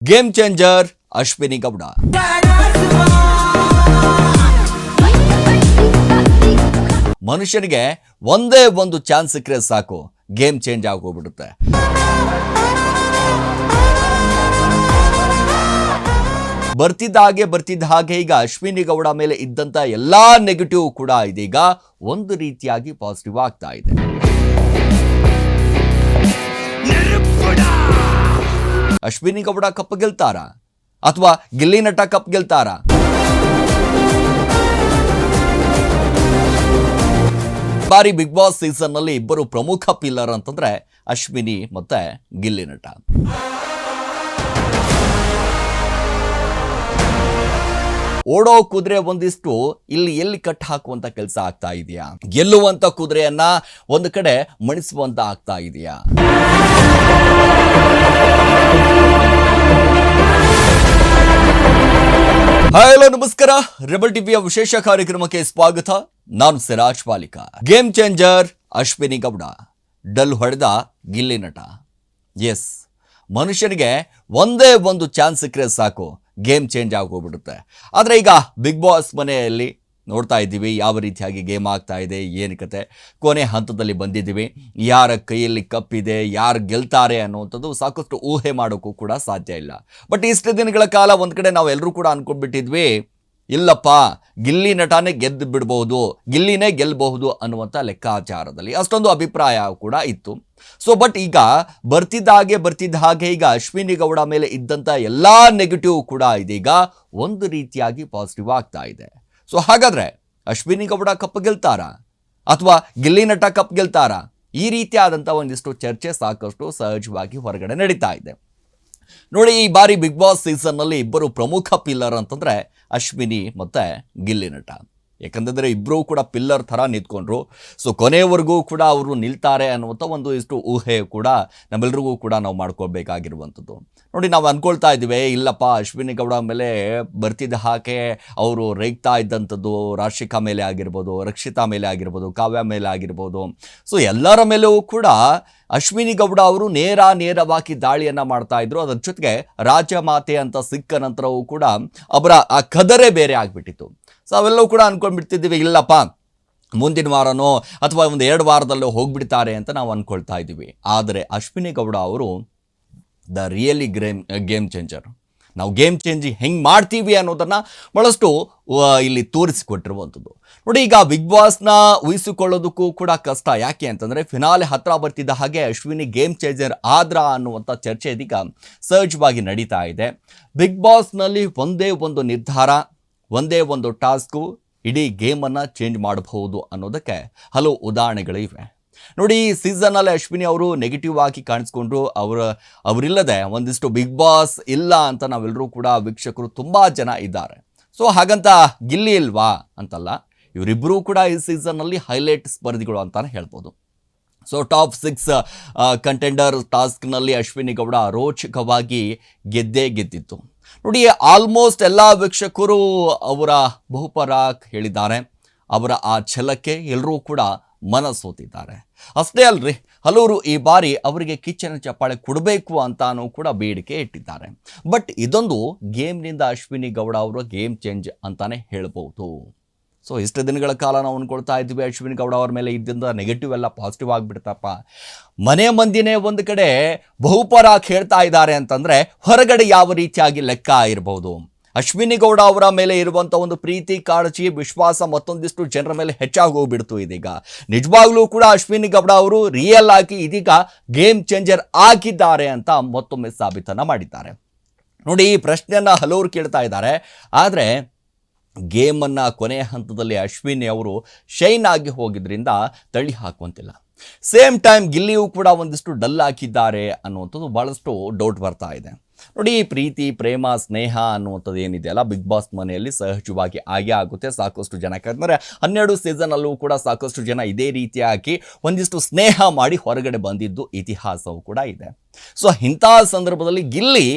Game changer Ashwini Gowda. ಮನುಷ್ಯನಿಗೆ ಒಂದೇ ಒಂದು ಚಾನ್ಸ್ ಸಿಕ್ಕರೆ ಸಾಕು, ಗೇಮ್ ಚೇಂಜ್ ಆಗೋಗ್ಬಿಡುತ್ತೆ. ಬರ್ತಿದ್ದ ಹಾಗೆ ಈಗ ಅಶ್ವಿನಿ ಗೌಡ ಮೇಲೆ ಇದ್ದಂತ ಎಲ್ಲಾ ನೆಗೆಟಿವ್ ಕೂಡ ಇದೀಗ ಒಂದು ರೀತಿಯಾಗಿ ಪಾಸಿಟಿವ್ ಆಗ್ತಾ ಇದೆ. ಅಶ್ವಿನಿ ಗೌಡ ಕಪ್ ಗೆಲ್ತಾರಾ ಅಥವಾ ಗಿಲ್ಲಿ ನಟ ಕಪ್ ಗೆಲ್ತಾರಾ? ಬಾರಿ ಬಿಗ್ ಬಾಸ್ ಸೀಸನ್ ನಲ್ಲಿ ಇಬ್ಬರು ಪ್ರಮುಖ ಪಿಲ್ಲರ್ ಅಂತಂದ್ರೆ ಅಶ್ವಿನಿ ಮತ್ತೆ ಗಿಲ್ಲಿ ನಟ. ಓಡೋ ಕುದುರೆ ಒಂದಿಷ್ಟು ಇಲ್ಲಿ ಎಲ್ಲಿ ಕಟ್ ಹಾಕುವಂತ ಕೆಲಸ ಆಗ್ತಾ ಇದೆಯಾ, ಗೆಲ್ಲುವಂತ ಕುದುರೆಯನ್ನ ಒಂದು ಕಡೆ ಮಣಿಸುವಂತ ಆಗ್ತಾ ಇದೆಯಾ? ಹಲೋ ನಮಸ್ಕಾರ, ರೆಬಲ್ ಟಿವಿಯ ವಿಶೇಷ ಕಾರ್ಯಕ್ರಮಕ್ಕೆ ಸ್ವಾಗತ. ನಾನು Siraj Palika. Game changer Ashwini Gowda, dull ಹೊಡೆದ ಗಿಲ್ಲಿ ನಟ. ಎಸ್, ಮನುಷ್ಯನಿಗೆ ಒಂದೇ ಒಂದು ಚಾನ್ಸ್ ಸಿಕ್ಕರೆ ಸಾಕು, ಗೇಮ್ ಚೇಂಜ್ ಆಗೋಗ್ಬಿಡುತ್ತೆ. ಆದರೆ ಈಗ ಬಿಗ್ ಬಾಸ್ ಮನೆಯಲ್ಲಿ ನೋಡ್ತಾ ಇದ್ದೀವಿ ಯಾವ ರೀತಿಯಾಗಿ ಗೇಮ್ ಆಗ್ತಾ ಇದೆ, ಏನು ಕತೆ. ಕೊನೆ ಹಂತದಲ್ಲಿ ಬಂದಿದ್ದೀವಿ. ಯಾರ ಕೈಯಲ್ಲಿ ಕಪ್ಪಿದೆ, ಯಾರು ಗೆಲ್ತಾರೆ ಅನ್ನುವಂಥದ್ದು ಸಾಕಷ್ಟು ಊಹೆ ಮಾಡೋಕ್ಕೂ ಕೂಡ ಸಾಧ್ಯ ಇಲ್ಲ. ಬಟ್ ಇಷ್ಟು ದಿನಗಳ ಕಾಲ ಒಂದು ಕಡೆ ನಾವು ಎಲ್ಲರೂ ಕೂಡ ಅನ್ಕೊಂಡ್ಬಿಟ್ಟಿದ್ವಿ, ಇಲ್ಲಪ್ಪ ಗಿಲ್ಲಿ ನಟನೇ ಗೆದ್ದು ಬಿಡಬಹುದು, ಗಿಲ್ಲಿನೇ ಗೆಲ್ಲಬಹುದು ಅನ್ನುವಂಥ ಲೆಕ್ಕಾಚಾರದಲ್ಲಿ ಅಷ್ಟೊಂದು ಅಭಿಪ್ರಾಯ ಕೂಡ ಇತ್ತು. ಸೊ ಬಟ್ ಈಗ ಬರ್ತಿದ್ದ ಹಾಗೆ ಈಗ ಅಶ್ವಿನಿ ಗೌಡ ಮೇಲೆ ಇದ್ದಂಥ ಎಲ್ಲ ನೆಗೆಟಿವ್ ಕೂಡ ಇದೀಗ ಒಂದು ರೀತಿಯಾಗಿ ಪಾಸಿಟಿವ್ ಆಗ್ತಾ ಇದೆ. ಸೊ ಹಾಗಾದ್ರೆ ಅಶ್ವಿನಿ ಗೌಡ ಕಪ್ ಗೆಲ್ತಾರಾ ಅಥವಾ ಗಿಲ್ಲಿ ನಟ ಕಪ್ ಗೆಲ್ತಾರಾ? ಈ ರೀತಿಯಾದಂಥ ಒಂದಿಷ್ಟು ಚರ್ಚೆ ಸಾಕಷ್ಟು ಸಹಜವಾಗಿ ಹೊರಗಡೆ ನಡೀತಾ ಇದೆ. ನೋಡಿ, ಈ ಬಾರಿ ಬಿಗ್ ಬಾಸ್ ಸೀಸನ್ನಲ್ಲಿ ಇಬ್ಬರು ಪ್ರಮುಖ ಪಿಲ್ಲರ್ ಅಂತಂದರೆ ಅಶ್ವಿನಿ ಮತ್ತು ಗಿಲ್ಲಿ ನಟ. ಯಾಕಂತಂದರೆ ಇಬ್ಬರೂ ಕೂಡ ಪಿಲ್ಲರ್ ಥರ ನಿಂತ್ಕೊಂಡ್ರು. ಸೊ ಕೊನೆಯವರೆಗೂ ಕೂಡ ಅವರು ನಿಲ್ತಾರೆ ಅನ್ನುವಂಥ ಒಂದು ಇಷ್ಟು ಊಹೆ ಕೂಡ ನಮ್ಮೆಲ್ಲರಿಗೂ ಕೂಡ ನಾವು ಮಾಡ್ಕೊಳ್ಬೇಕಾಗಿರುವಂಥದ್ದು. ನೋಡಿ, ನಾವು ಅಂದ್ಕೊಳ್ತಾ ಇದ್ದೀವಿ, ಇಲ್ಲಪ್ಪ ಅಶ್ವಿನಿ ಗೌಡ ಮೇಲೆ ಬರ್ತಿದ್ದ ಹಾಗೆ ಅವರು ರೇಗ್ತಾ ಇದ್ದಂಥದ್ದು ರಾಶಿಕಾ ಮೇಲೆ ಆಗಿರ್ಬೋದು, ರಕ್ಷಿತಾ ಮೇಲೆ ಆಗಿರ್ಬೋದು, ಕಾವ್ಯ ಮೇಲೆ ಆಗಿರ್ಬೋದು. ಸೊ ಎಲ್ಲರ ಮೇಲೂ ಕೂಡ ಅಶ್ವಿನಿ ಗೌಡ ಅವರು ನೇರವಾಗಿ ದಾಳಿಯನ್ನು ಮಾಡ್ತಾ ಇದ್ರು. ಅದರ ಜೊತೆಗೆ ರಾಜಮಾತೆ ಅಂತ ಸಿಕ್ಕ ನಂತರವೂ ಕೂಡ ಅವರ ಆ ಕದರೇ ಬೇರೆ ಆಗಿಬಿಟ್ಟಿತ್ತು. ಸೊ ಅವೆಲ್ಲವೂ ಕೂಡ ಅಂದ್ಕೊಂಡ್ಬಿಡ್ತಿದ್ದೀವಿ, ಇಲ್ಲಪ್ಪ ಮುಂದಿನ ವಾರನೋ ಅಥವಾ ಒಂದು 2 ವಾರದಲ್ಲೋ ಹೋಗ್ಬಿಡ್ತಾರೆ ಅಂತ ನಾವು ಅಂದ್ಕೊಳ್ತಾ ಇದ್ದೀವಿ. ಆದರೆ ಅಶ್ವಿನಿ ಗೌಡ ಅವರು ದ ರಿಯಲಿ ಗೇಮ್ ಚೇಂಜರ್. ನಾವು ಗೇಮ್ ಚೇಂಜ್ ಹೆಂಗೆ ಮಾಡ್ತೀವಿ ಅನ್ನೋದನ್ನು ಭಾಳಷ್ಟು ಇಲ್ಲಿ ತೋರಿಸಿಕೊಟ್ಟಿರುವಂಥದ್ದು. ನೋಡಿ, ಈಗ ಬಿಗ್ ಬಾಸ್ನ ಊಹಿಸಿಕೊಳ್ಳೋದಕ್ಕೂ ಕೂಡ ಕಷ್ಟ. ಯಾಕೆ ಅಂತಂದರೆ ಫಿನಾಲೆ ಹತ್ತಿರ ಬರ್ತಿದ್ದ ಹಾಗೆ ಅಶ್ವಿನಿ ಗೇಮ್ ಚೇಂಜರ್ ಆದ್ರ ಅನ್ನುವಂಥ ಚರ್ಚೆ ಇದೀಗ ಸಹಜವಾಗಿ ನಡೀತಾ ಇದೆ. ಬಿಗ್ ಬಾಸ್ನಲ್ಲಿ ಒಂದೇ ಒಂದು ನಿರ್ಧಾರ, ಒಂದೇ ಒಂದು ಟಾಸ್ಕು ಇಡೀ ಗೇಮನ್ನು ಚೇಂಜ್ ಮಾಡಬಹುದು ಅನ್ನೋದಕ್ಕೆ ಹಲವು ಉದಾಹರಣೆಗಳಿವೆ. ನೋಡಿ, ಈ ಸೀಸನ್ನಲ್ಲಿ ಅಶ್ವಿನಿ ಅವರು ನೆಗೆಟಿವ್ ಆಗಿ ಕಾಣಿಸ್ಕೊಂಡ್ರು. ಅವರಿಲ್ಲದೆ ಒಂದಿಷ್ಟು ಬಿಗ್ ಬಾಸ್ ಇಲ್ಲ ಅಂತ ನಾವೆಲ್ಲರೂ ಕೂಡ ವೀಕ್ಷಕರು ತುಂಬ ಜನ ಇದ್ದಾರೆ. ಸೊ ಹಾಗಂತ ಗಿಲ್ಲಿ ಇಲ್ವಾ ಅಂತಲ್ಲ, ಇವರಿಬ್ಬರೂ ಕೂಡ ಈ ಸೀಸನ್ನಲ್ಲಿ ಹೈಲೈಟ್ ಸ್ಪರ್ಧಿಗಳು ಅಂತಾನೆ ಹೇಳ್ಬೋದು. ಸೊ ಟಾಪ್ 6 ಕಂಟೆಂಡರ್ ಟಾಸ್ಕ್ನಲ್ಲಿ ಅಶ್ವಿನಿ ಗೌಡ ರೋಚಕವಾಗಿ ಗೆದ್ದಿತ್ತು. ನೋಡಿ, ಆಲ್ಮೋಸ್ಟ್ ಎಲ್ಲ ವೀಕ್ಷಕರು ಅವರ ಬಹುಪರ ಹೇಳಿದ್ದಾರೆ. ಅವರ ಆ ಛಲಕ್ಕೆ ಎಲ್ಲರೂ ಕೂಡ ಮನಸೋತಿದ್ದಾರೆ. ಅಷ್ಟೇ ಅಲ್ರಿ, ಹಲವರು ಈ ಬಾರಿ ಅವರಿಗೆ ಕಿಚ್ಚನ ಚಪ್ಪಾಳೆ ಕೊಡಬೇಕು ಅಂತಾನೂ ಕೂಡ ಬೇಡಿಕೆ ಇಟ್ಟಿದ್ದಾರೆ. ಬಟ್ ಇದೊಂದು ಗೇಮ್ನಿಂದ ಅಶ್ವಿನಿ ಗೌಡ ಅವರ ಗೇಮ್ ಚೇಂಜ್ ಅಂತಾನೆ ಹೇಳ್ಬೋದು. ಸೊ ಇಷ್ಟು ದಿನಗಳ ಕಾಲ ನಾವು ಅಂದ್ಕೊಳ್ತಾ ಇದ್ವಿ ಅಶ್ವಿನಿ ಗೌಡ ಅವ್ರ ಮೇಲೆ ಇದ್ದಿಂದ ನೆಗೆಟಿವ್ ಎಲ್ಲ ಪಾಸಿಟಿವ್ ಆಗಿಬಿಡ್ತಪ್ಪ, ಮನೆ ಮಂದಿನೇ ಒಂದು ಕಡೆ ಬಹುಪರ ಹೇಳ್ತಾ ಇದ್ದಾರೆ ಅಂತಂದರೆ ಹೊರಗಡೆ ಯಾವ ರೀತಿಯಾಗಿ ಲೆಕ್ಕ ಇರ್ಬೋದು. ಅಶ್ವಿನಿ ಗೌಡ ಅವರ ಮೇಲೆ ಇರುವಂಥ ಒಂದು ಪ್ರೀತಿ, ಕಾಳಜಿ, ವಿಶ್ವಾಸ ಮತ್ತೊಂದಿಷ್ಟು ಜನರ ಮೇಲೆ ಹೆಚ್ಚಾಗಿ ಹೋಗ್ಬಿಡ್ತು. ಇದೀಗ ನಿಜವಾಗ್ಲೂ ಕೂಡ ಅಶ್ವಿನಿ ಗೌಡ ಅವರು ರಿಯಲ್ ಆಗಿ ಇದೀಗ ಗೇಮ್ ಚೇಂಜರ್ ಆಗಿದ್ದಾರೆ ಅಂತ ಮತ್ತೊಮ್ಮೆ ಸಾಬೀತನ್ನು ಮಾಡಿದ್ದಾರೆ. ನೋಡಿ, ಈ ಪ್ರಶ್ನೆಯನ್ನು ಹಲವರು ಕೇಳ್ತಾ ಇದ್ದಾರೆ. ಆದರೆ ಗೇಮನ್ನು ಕೊನೆಯ ಹಂತದಲ್ಲಿ ಅಶ್ವಿನಿ ಅವರು ಶೈನ್ ಆಗಿ ಹೋಗಿದ್ರಿಂದ ತಳ್ಳಿ ಹಾಕುವಂತಿಲ್ಲ. ಸೇಮ್ ಟೈಮ್ ಗಿಲ್ಲಿಯೂ ಕೂಡ ಒಂದಿಷ್ಟು ಡಲ್ ಹಾಕಿದ್ದಾರೆ ಅನ್ನುವಂಥದ್ದು ಭಾಳಷ್ಟು ಡೌಟ್ ಬರ್ತಾ ಇದೆ. ನೋಡಿ, ಪ್ರೀತಿ, ಪ್ರೇಮ, ಸ್ನೇಹ ಅನ್ನುವಂಥದ್ದು ಏನಿದೆಯಲ್ಲ ಬಿಗ್ ಬಾಸ್ ಮನೆಯಲ್ಲಿ ಸಹಜವಾಗಿ ಆಗೇ ಆಗುತ್ತೆ. ಸಾಕಷ್ಟು ಜನ ಯಾಕಂದರೆ 12 ಸೀಸನಲ್ಲೂ ಕೂಡ ಸಾಕಷ್ಟು ಜನ ಇದೇ ರೀತಿಯಾಗಿ ಒಂದಿಷ್ಟು ಸ್ನೇಹ ಮಾಡಿ ಹೊರಗಡೆ ಬಂದಿದ್ದು ಇತಿಹಾಸವೂ ಕೂಡ ಇದೆ. ಸೊ ಇಂಥ ಸಂದರ್ಭದಲ್ಲಿ ಗಿಲ್ಲಿ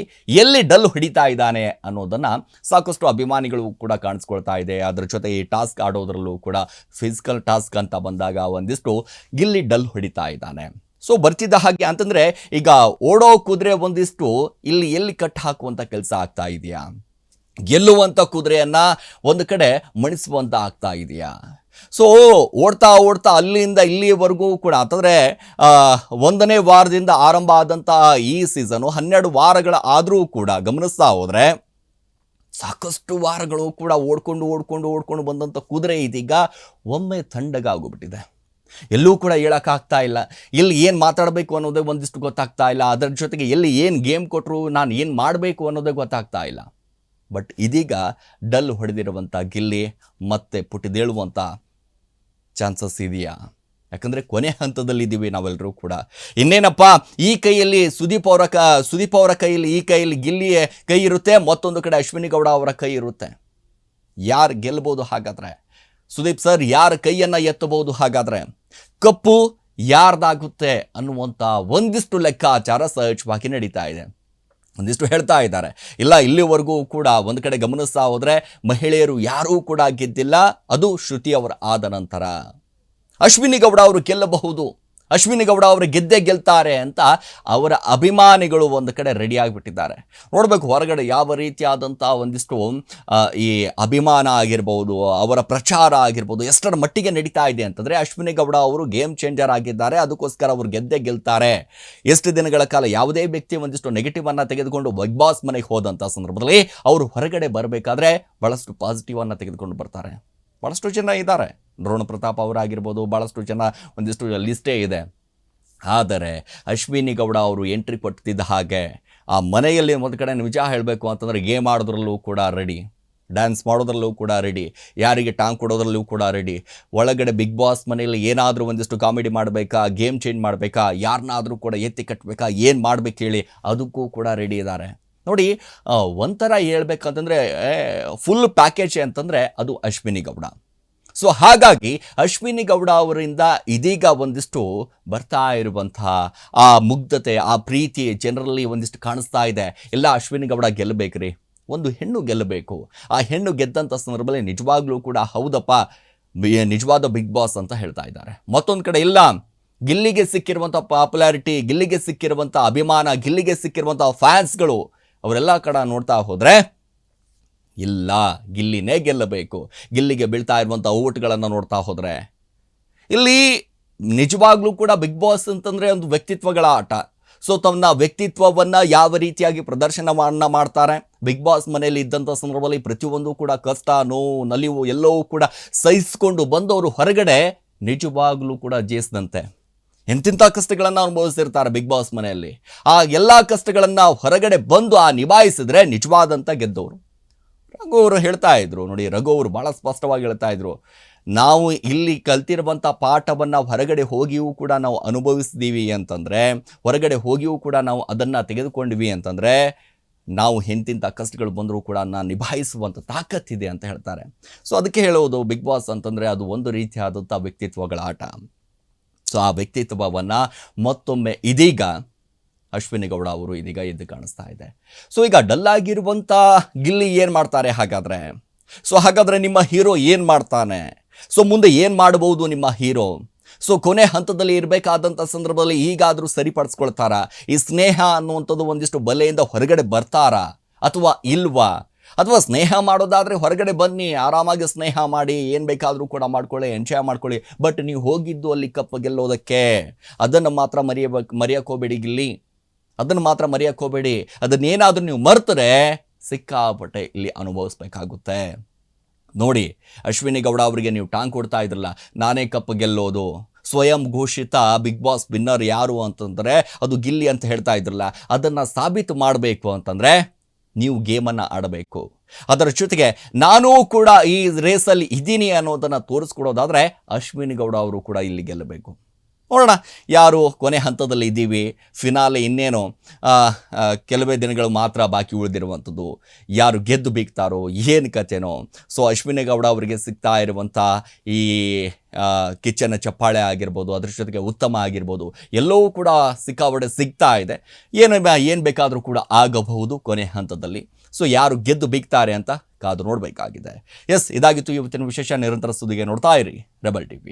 ಎಲ್ಲಿ ಡಲ್ ಹೊಡಿತಾ ಇದ್ದಾನೆ ಅನ್ನೋದನ್ನು ಸಾಕಷ್ಟು ಅಭಿಮಾನಿಗಳು ಕೂಡ ಕಾಣಿಸ್ಕೊಳ್ತಾ ಇದೆ. ಅದರ ಜೊತೆ ಈ ಟಾಸ್ಕ್ ಆಡೋದ್ರಲ್ಲೂ ಕೂಡ ಫಿಸಿಕಲ್ ಟಾಸ್ಕ್ ಅಂತ ಬಂದಾಗ ಒಂದಿಷ್ಟು ಗಿಲ್ಲಿ ಡಲ್ ಹೊಡಿತಾ ಇದ್ದಾನೆ. ಸೊ ಬರ್ತಿದ್ದ ಹಾಗೆ ಅಂತಂದರೆ ಈಗ ಓಡೋ ಕುದುರೆ ಒಂದಿಷ್ಟು ಇಲ್ಲಿ ಎಲ್ಲಿ ಕಟ್ ಹಾಕುವಂಥ ಕೆಲಸ ಆಗ್ತಾ ಇದೆಯಾ, ಗೆಲ್ಲುವಂಥ ಕುದುರೆಯನ್ನು ಒಂದು ಕಡೆ ಮಣಿಸುವಂಥ ಆಗ್ತಾ ಇದೆಯಾ. ಸೊ ಓಡ್ತಾ ಓಡ್ತಾ ಅಲ್ಲಿಂದ ಇಲ್ಲಿವರೆಗೂ ಕೂಡ ಅಂತಂದರೆ 1ನೇ ವಾರದಿಂದ ಆರಂಭ ಆದಂಥ ಈ ಸೀಸನು 12 ವಾರಗಳ ಆದರೂ ಕೂಡ ಗಮನಿಸ್ತಾ ಹೋದರೆ ಸಾಕಷ್ಟು ವಾರಗಳು ಕೂಡ ಓಡ್ಕೊಂಡು ಬಂದಂಥ ಕುದುರೆ ಇದೀಗ ಒಮ್ಮೆ ತಣ್ಣಗಾಗೋಗ್ಬಿಟ್ಟಿದೆ. ಎಲ್ಲೂ ಕೂಡ ಹೇಳೋಕ್ಕಾಗ್ತಾ ಇಲ್ಲ, ಇಲ್ಲಿ ಏನು ಮಾತಾಡಬೇಕು ಅನ್ನೋದೇ ಒಂದಿಷ್ಟು ಗೊತ್ತಾಗ್ತಾ ಇಲ್ಲ, ಅದರ ಜೊತೆಗೆ ಎಲ್ಲಿ ಏನು ಗೇಮ್ ಕೊಟ್ಟರು ನಾನು ಏನು ಮಾಡಬೇಕು ಅನ್ನೋದೇ ಗೊತ್ತಾಗ್ತಾ ಇಲ್ಲ. ಬಟ್ ಇದೀಗ ಡಲ್ ಹೊಡೆದಿರುವಂಥ ಗಿಲ್ಲಿ ಮತ್ತೆ ಪುಟಿದೇಳುವಂಥ ಚಾನ್ಸಸ್ ಇದೆಯಾ? ಯಾಕಂದರೆ ಕೊನೆ ಹಂತದಲ್ಲಿದ್ದೀವಿ ನಾವೆಲ್ಲರೂ ಕೂಡ. ಇನ್ನೇನಪ್ಪ, ಈ ಕೈಯಲ್ಲಿ ಸುದೀಪ್ ಅವರ ಕೈಯಲ್ಲಿ ಈ ಕೈಯಲ್ಲಿ ಗಿಲ್ಲಿಯ ಕೈ ಇರುತ್ತೆ, ಮತ್ತೊಂದು ಕಡೆ ಅಶ್ವಿನಿ ಗೌಡ ಅವರ ಕೈ ಇರುತ್ತೆ. ಯಾರು ಗೆಲ್ಬೋದು ಹಾಗಾದರೆ? ಸುದೀಪ್ ಸರ್ ಯಾರ ಕೈಯನ್ನು ಎತ್ತಬಹುದು ಹಾಗಾದರೆ? ಕಪ್ಪು ಯಾರ್ದಾಗುತ್ತೆ ಅನ್ನುವಂಥ ಒಂದಿಷ್ಟು ಲೆಕ್ಕಾಚಾರ ಸಹಜವಾಗಿ ನಡೀತಾ ಇದೆ. ಒಂದಿಷ್ಟು ಹೇಳ್ತಾ ಇದ್ದಾರೆ, ಇಲ್ಲ ಇಲ್ಲಿವರೆಗೂ ಕೂಡ ಒಂದು ಕಡೆ ಗಮನಿಸ್ತಾ ಹೋದರೆ ಮಹಿಳೆಯರು ಯಾರೂ ಕೂಡ ಗೆದ್ದಿಲ್ಲ, ಅದು ಶ್ರುತಿ ಅವರ ಆದ ನಂತರ. ಅಶ್ವಿನಿ ಗೌಡ ಅವರು ಗೆಲ್ಲಬಹುದು, ಅಶ್ವಿನಿ ಗೌಡ ಅವರು ಗೆದ್ದೇ ಗೆಲ್ತಾರೆ ಅಂತ ಅವರ ಅಭಿಮಾನಿಗಳು ಒಂದು ಕಡೆ ರೆಡಿ ಆಗಿಬಿಟ್ಟಿದ್ದಾರೆ. ನೋಡಬೇಕು ಹೊರಗಡೆ ಯಾವ ರೀತಿಯಾದಂಥ ಒಂದಿಷ್ಟು ಈ ಅಭಿಮಾನ ಆಗಿರ್ಬೋದು, ಅವರ ಪ್ರಚಾರ ಆಗಿರ್ಬೋದು ಎಷ್ಟರ ಮಟ್ಟಿಗೆ ನಡೀತಾ ಇದೆ ಅಂತಂದರೆ ಅಶ್ವಿನಿ ಗೌಡ ಅವರು ಗೇಮ್ ಚೇಂಜರ್ ಆಗಿದ್ದಾರೆ, ಅದಕ್ಕೋಸ್ಕರ ಅವರು ಗೆದ್ದೇ ಗೆಲ್ತಾರೆ. ಎಷ್ಟು ದಿನಗಳ ಕಾಲ ಯಾವುದೇ ವ್ಯಕ್ತಿ ಒಂದಿಷ್ಟು ನೆಗೆಟಿವನ್ನು ತೆಗೆದುಕೊಂಡು ಬಿಗ್ ಬಾಸ್ ಮನೆಗೆ ಹೋದಂಥ ಸಂದರ್ಭದಲ್ಲಿ ಅವರು ಹೊರಗಡೆ ಬರಬೇಕಾದ್ರೆ ಭಾಳಷ್ಟು ಪಾಸಿಟಿವನ್ನು ತೆಗೆದುಕೊಂಡು ಬರ್ತಾರೆ. ಭಾಳಷ್ಟು ಜನ ಇದ್ದಾರೆ, ದ್ರೋಣ ಪ್ರತಾಪ್ ಅವರಾಗಿರ್ಬೋದು, ಭಾಳಷ್ಟು ಜನ ಒಂದಿಷ್ಟು ಲಿಸ್ಟೇ ಇದೆ. ಆದರೆ ಅಶ್ವಿನಿ ಗೌಡ ಅವರು ಎಂಟ್ರಿ ಕೊಡ್ತಿದ್ದ ಹಾಗೆ ಆ ಮನೆಯಲ್ಲಿ ಒಂದು ಕಡೆ ನಿಜ ಹೇಳಬೇಕು ಅಂತಂದರೆ ಗೇಮ್ ಆಡೋದ್ರಲ್ಲೂ ಕೂಡ ರೆಡಿ, ಡ್ಯಾನ್ಸ್ ಮಾಡೋದ್ರಲ್ಲೂ ಕೂಡ ರೆಡಿ, ಯಾರಿಗೆ ಟಾಂಗ್ ಕೊಡೋದ್ರಲ್ಲೂ ಕೂಡ ರೆಡಿ. ಒಳಗಡೆ ಬಿಗ್ ಬಾಸ್ ಮನೆಯಲ್ಲಿ ಏನಾದರೂ ಒಂದಿಷ್ಟು ಕಾಮಿಡಿ ಮಾಡಬೇಕಾ, ಗೇಮ್ ಚೇಂಜ್ ಮಾಡಬೇಕಾ, ಯಾರನ್ನಾದರೂ ಕೂಡ ಎತ್ತಿ ಕಟ್ಟಬೇಕಾ, ಏನು ಮಾಡಬೇಕು ಹೇಳಿ ಅದಕ್ಕೂ ಕೂಡ ರೆಡಿ ಇದ್ದಾರೆ. ನೋಡಿ, ಒಂಥರ ಹೇಳ್ಬೇಕಂತಂದರೆ ಫುಲ್ ಪ್ಯಾಕೇಜ್ ಅಂತಂದರೆ ಅದು ಅಶ್ವಿನಿ ಗೌಡ. ಸೊ ಹಾಗಾಗಿ ಅಶ್ವಿನಿ ಗೌಡ ಅವರಿಂದ ಇದೀಗ ಒಂದಿಷ್ಟು ಬರ್ತಾ ಇರುವಂತಹ ಆ ಮುಗ್ಧತೆ, ಆ ಪ್ರೀತಿ ಜನರಲ್ಲಿ ಒಂದಿಷ್ಟು ಕಾಣಿಸ್ತಾ ಇದೆ. ಎಲ್ಲ ಅಶ್ವಿನಿ ಗೌಡ ಗೆಲ್ಲಬೇಕ್ರಿ, ಒಂದು ಹೆಣ್ಣು ಗೆಲ್ಲಬೇಕು. ಆ ಹೆಣ್ಣು ಗೆದ್ದಂಥ ಸಂದರ್ಭದಲ್ಲಿ ನಿಜವಾಗ್ಲೂ ಕೂಡ ಹೌದಪ್ಪ ನಿಜವಾದ ಬಿಗ್ ಬಾಸ್ ಅಂತ ಹೇಳ್ತಾ ಇದ್ದಾರೆ. ಮತ್ತೊಂದು ಕಡೆ ಇಲ್ಲ, ಗಿಲ್ಲಿಗೆ ಸಿಕ್ಕಿರುವಂಥ ಪಾಪ್ಯುಲಾರಿಟಿ, ಗಿಲ್ಲಿಗೆ ಸಿಕ್ಕಿರುವಂಥ ಅಭಿಮಾನ, ಗಿಲ್ಲಿಗೆ ಸಿಕ್ಕಿರುವಂಥ ಫ್ಯಾನ್ಸ್ಗಳು ಅವರೆಲ್ಲ ಕಡೆ ನೋಡ್ತಾ ಹೋದರೆ ಇಲ್ಲ ಗಿಲ್ಲಿನೇ ಗೆಲ್ಲಬೇಕು. ಗಿಲ್ಲಿಗೆ ಬೀಳ್ತಾ ಇರುವಂಥ ಓಟ್ಗಳನ್ನು ನೋಡ್ತಾ ಹೋದರೆ ಇಲ್ಲಿ ನಿಜವಾಗ್ಲೂ ಕೂಡ ಬಿಗ್ ಬಾಸ್ ಅಂತಂದರೆ ಒಂದು ವ್ಯಕ್ತಿತ್ವಗಳ ಆಟ. ಸೊ ತಮ್ಮ ವ್ಯಕ್ತಿತ್ವವನ್ನು ಯಾವ ರೀತಿಯಾಗಿ ಪ್ರದರ್ಶನವನ್ನು ಮಾಡ್ತಾರೆ, ಬಿಗ್ ಬಾಸ್ ಮನೆಯಲ್ಲಿ ಇದ್ದಂಥ ಸಂದರ್ಭದಲ್ಲಿ ಪ್ರತಿಯೊಂದು ಕೂಡ ಕಷ್ಟ, ನೋವು, ನಲಿವು ಎಲ್ಲವೂ ಕೂಡ ಸಹಿಸಿಕೊಂಡು ಬಂದವರು ಹೊರಗಡೆ ನಿಜವಾಗ್ಲೂ ಕೂಡ ಜೇಸ್ದಂತೆ ಎಂತಿಂಥ ಕಷ್ಟಗಳನ್ನು ಅನುಭವಿಸಿರ್ತಾರೆ ಬಿಗ್ ಬಾಸ್ ಮನೆಯಲ್ಲಿ. ಆ ಎಲ್ಲ ಕಷ್ಟಗಳನ್ನು ಹೊರಗಡೆ ಬಂದು ನಿಭಾಯಿಸಿದ್ರೆ ನಿಜವಾದಂಥ ಗೆದ್ದವರು. ರಘು ಅವರು ಹೇಳ್ತಾ ಇದ್ರು ನೋಡಿ, ರಘು ಅವರು ಭಾಳ ಸ್ಪಷ್ಟವಾಗಿ ಹೇಳ್ತಾ ಇದ್ರು, ನಾವು ಇಲ್ಲಿ ಕಲ್ತಿರುವಂಥ ಪಾಠವನ್ನು ಹೊರಗಡೆ ಹೋಗಿಯೂ ಕೂಡ ನಾವು ಅನುಭವಿಸಿದ್ದೀವಿ ಅಂತಂದರೆ, ಹೊರಗಡೆ ಹೋಗಿಯೂ ಕೂಡ ನಾವು ಅದನ್ನು ತೆಗೆದುಕೊಂಡಿವಿ ಅಂತಂದರೆ ನಾವು ಎಂತಿಂಥ ಕಷ್ಟಗಳು ಬಂದರೂ ಕೂಡ ನಿಭಾಯಿಸುವಂಥ ತಾಕತ್ತಿದೆ ಅಂತ ಹೇಳ್ತಾರೆ. ಸೊ ಅದಕ್ಕೆ ಹೇಳೋದು ಬಿಗ್ ಬಾಸ್ ಅಂತಂದರೆ ಅದು ಒಂದು ರೀತಿಯಾದಂಥ ವ್ಯಕ್ತಿತ್ವಗಳ ಆಟ. ಸೊ ಆ ವ್ಯಕ್ತಿತ್ವವನ್ನು ಮತ್ತೊಮ್ಮೆ ಇದೀಗ ಅಶ್ವಿನಿ ಗೌಡ ಅವರು ಇದೀಗ ಎದ್ದು ಕಾಣಿಸ್ತಾ ಇದೆ. ಸೊ ಈಗ ಡಲ್ಲಾಗಿರುವಂಥ ಗಿಲ್ಲಿ ಏನು ಮಾಡ್ತಾರೆ ಹಾಗಾದರೆ? ಸೊ ಹಾಗಾದರೆ ನಿಮ್ಮ ಹೀರೋ ಏನು ಮಾಡ್ತಾನೆ? ಸೊ ಮುಂದೆ ಏನು ಮಾಡಬಹುದು ನಿಮ್ಮ ಹೀರೋ? ಸೊ ಕೊನೆ ಹಂತದಲ್ಲಿ ಇರಬೇಕಾದಂಥ ಸಂದರ್ಭದಲ್ಲಿ ಈಗಾದರೂ ಸರಿಪಡಿಸ್ಕೊಳ್ತಾರಾ? ಈ ಸ್ನೇಹ ಅನ್ನುವಂಥದ್ದು ಒಂದಿಷ್ಟು ಬಲೆಯಿಂದ ಹೊರಗಡೆ ಬರ್ತಾರಾ ಅಥವಾ ಇಲ್ವಾ? ಅಥವಾ ಸ್ನೇಹ ಮಾಡೋದಾದರೆ ಹೊರಗಡೆ ಬನ್ನಿ, ಆರಾಮಾಗಿ ಸ್ನೇಹ ಮಾಡಿ, ಏನು ಬೇಕಾದರೂ ಕೂಡ ಮಾಡ್ಕೊಳ್ಳಿ, ಎಂಜಾಯ್ ಮಾಡ್ಕೊಳ್ಳಿ. ಬಟ್ ನೀವು ಹೋಗಿದ್ದು ಅಲ್ಲಿ ಕಪ್ಪು ಗೆಲ್ಲೋದಕ್ಕೆ, ಅದನ್ನು ಮಾತ್ರ ಮರೆಯೋಕ್ಕೋಬೇಡಿ ಗಿಲ್ಲಿ, ಅದನ್ನು ಮಾತ್ರ ಮರೆಯೋಕ್ಕೋಬೇಡಿ. ಅದನ್ನೇನಾದರೂ ನೀವು ಮರ್ತರೆ ಸಿಕ್ಕಾಪಟ್ಟೆ ಇಲ್ಲಿ ಅನುಭವಿಸ್ಬೇಕಾಗುತ್ತೆ. ನೋಡಿ, ಅಶ್ವಿನಿ ಗೌಡ ಅವರಿಗೆ ನೀವು ಟಾಂಗ್ ಕೊಡ್ತಾ ಇದ್ರಲ್ಲ, ನಾನೇ ಕಪ್ಪು ಗೆಲ್ಲೋದು, ಸ್ವಯಂ ಘೋಷಿತ ಬಿಗ್ ಬಾಸ್ ವಿನ್ನರ್ ಯಾರು ಅಂತಂದರೆ ಅದು ಗಿಲ್ಲಿ ಅಂತ ಹೇಳ್ತಾ ಇದ್ರಲ್ಲ, ಅದನ್ನು ಸಾಬೀತು ಮಾಡಬೇಕು ಅಂತಂದರೆ ನೀವು ಗೇಮನ್ನು ಆಡಬೇಕು. ಅದರ ಜೊತೆಗೆ ನಾನೂ ಕೂಡ ಈ ರೇಸಲ್ಲಿ ಇದ್ದೀನಿ ಅನ್ನೋದನ್ನು ತೋರಿಸ್ಕೊಡೋದಾದರೆ ಅಶ್ವಿನಿ ಗೌಡ ಅವರು ಕೂಡ ಇಲ್ಲಿ ಗೆಲ್ಲಬೇಕು. ನೋಡೋಣ ಯಾರು ಕೊನೆ ಹಂತದಲ್ಲಿ ಇದ್ದೀವಿ. ಫಿನಾಲೆ ಇನ್ನೇನು ಕೆಲವೇ ದಿನಗಳು ಮಾತ್ರ ಬಾಕಿ ಉಳಿದಿರುವಂಥದ್ದು. ಯಾರು ಗೆದ್ದು ಬೀಗ್ತಾರೋ ಏನು ಕಥೆನೋ. ಸೊ ಅಶ್ವಿನಿ ಗೌಡ ಅವರಿಗೆ ಸಿಗ್ತಾ ಇರುವಂಥ ಈ ಕಿಚ್ಚನ ಚಪ್ಪಾಳೆ ಆಗಿರ್ಬೋದು, ಅದ್ರ ಜೊತೆಗೆ ಉತ್ತಮ ಆಗಿರ್ಬೋದು, ಎಲ್ಲವೂ ಕೂಡ ಸಿಕ್ಕಾಪಟ್ಟೆ ಸಿಗ್ತಾ ಇದೆ. ಏನು ಬೇಕಾದರೂ ಕೂಡ ಆಗಬಹುದು ಕೊನೆ ಹಂತದಲ್ಲಿ. ಸೊ ಯಾರು ಗೆದ್ದು ಬೀಗ್ತಾರೆ ಅಂತ ಕಾದು ನೋಡಬೇಕಾಗಿದೆ. ಎಸ್, ಇದಾಗಿತ್ತು ಇವತ್ತಿನ ವಿಶೇಷ. ನಿರಂತರ ಸುದ್ದಿಗೆ ನೋಡ್ತಾ ಇರಿ ರೆಬಲ್ ಟಿವಿ.